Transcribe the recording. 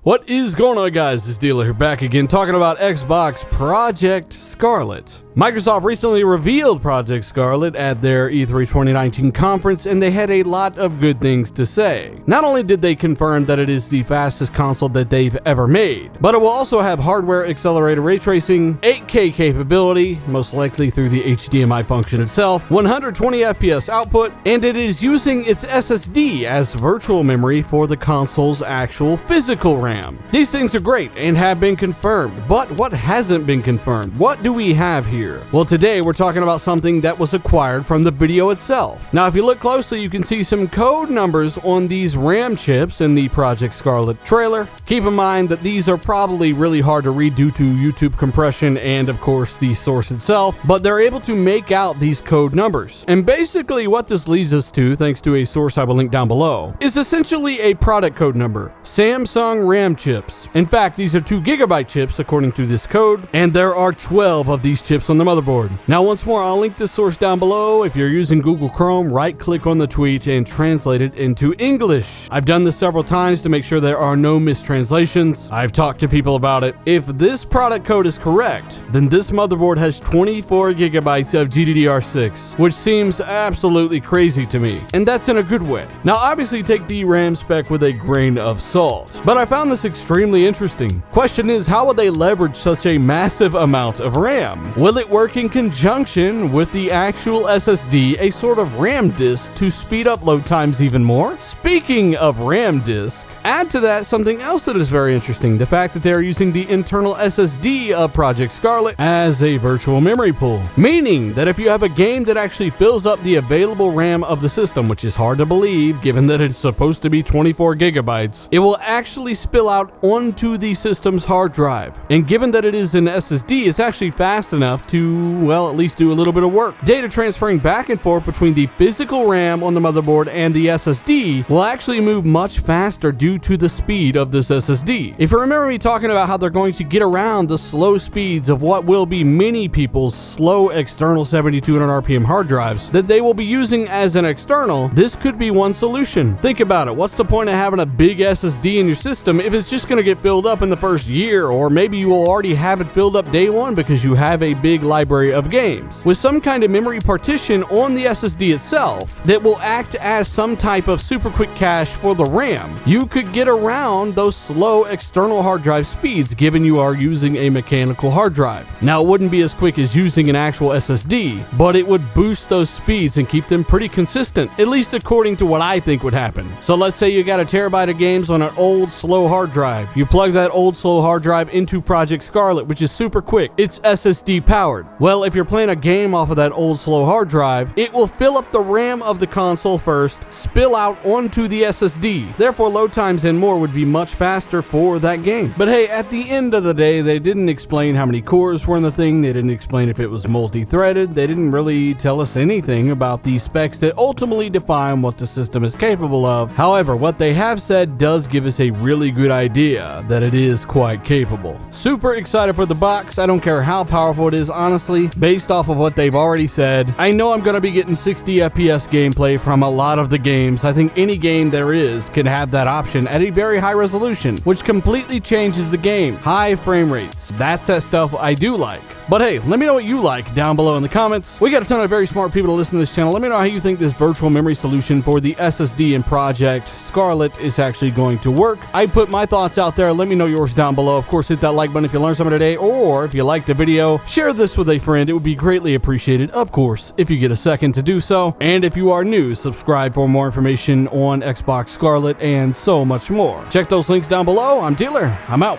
What is going on, guys? This Dealer here, back again talking about Xbox Project Scarlett. Microsoft recently revealed Project Scarlett at their E3 2019 conference, and they had a lot of good things to say. Not only did they confirm that it is the fastest console that they've ever made, but it will also have hardware accelerated ray tracing, 8K capability, most likely through the HDMI function itself, 120 FPS output, and it is using its SSD as virtual memory for the console's actual physical RAM. These things are great and have been confirmed, but what hasn't been confirmed? What do we have here? Well, today we're talking about something that was acquired from the video itself. Now, if you look closely, you can see some code numbers on these RAM chips in the Project Scarlett trailer. Keep in mind that these are probably really hard to read due to YouTube compression and, of course, the source itself, but they're able to make out these code numbers. And basically what this leads us to, thanks to a source I will link down below, is essentially a product code number. Samsung RAM chips. In fact, these are 2GB chips according to this code, and there are 12 of these chips on the motherboard. Now, once more, I'll link this source down below. If you're using Google Chrome, right-click on the tweet and translate it into English. I've done this several times to make sure there are no mistranslations. I've talked to people about it. If this product code is correct, then this motherboard has 24GB of GDDR6, which seems absolutely crazy to me, and that's in a good way. Now, obviously, take the RAM spec with a grain of salt, but I found this extremely interesting. Question is, how would they leverage such a massive amount of RAM? Will it work in conjunction with the actual SSD, a sort of RAM disk, to speed up load times even more? Speaking of RAM disk, add to that something else that is very interesting, the fact that they're using the internal SSD of Project Scarlett as a virtual memory pool, meaning that if you have a game that actually fills up the available RAM of the system, which is hard to believe given that it's supposed to be 24GB, it will actually spill out onto the system's hard drive. And given that it is an SSD, it's actually fast enough to, well, at least do a little bit of work. Data transferring back and forth between the physical RAM on the motherboard and the SSD will actually move much faster due to the speed of this SSD. If you remember me talking about how they're going to get around the slow speeds of what will be many people's slow external 7200 RPM hard drives that they will be using as an external, this could be one solution. Think about it. What's the point of having a big SSD in your system if it's just going to get filled up in the first year, or maybe you will already have it filled up day one because you have a big library of games? With some kind of memory partition on the SSD itself that will act as some type of super quick cache for the RAM, you could get around those slow external hard drive speeds given you are using a mechanical hard drive. Now, it wouldn't be as quick as using an actual SSD, but it would boost those speeds and keep them pretty consistent, at least according to what I think would happen. So let's say you got a terabyte of games on an old slow hard drive. You plug that old slow hard drive into Project Scarlett, which is super quick. It's SSD powered. Well, if you're playing a game off of that old slow hard drive, it will fill up the RAM of the console first, spill out onto the SSD. Therefore, load times and more would be much faster for that game. But hey, at the end of the day, they didn't explain how many cores were in the thing. They didn't explain if it was multi-threaded. They didn't really tell us anything about the specs that ultimately define what the system is capable of. However, what they have said does give us a really good idea that it is quite capable. Super excited for the box. I don't care how powerful it is, honestly, based off of what they've already said. I know I'm going to be getting 60 FPS gameplay from a lot of the games. I think any game there is can have that option at a very high resolution, which completely changes the game. High frame rates. That's that stuff I do like. But hey, let me know what you like down below in the comments. We got a ton of very smart people to listen to this channel. Let me know how you think this virtual memory solution for the SSD in Project Scarlett is actually going to work. I put my thoughts out there. Let me know yours down below. Of course, hit that like button if you learned something today, or if you liked the video, share this with a friend. It would be greatly appreciated, of course, if you get a second to do so. And if you are new, subscribe for more information on Xbox Scarlett and so much more. Check those links down below. I'm Dealer. I'm out.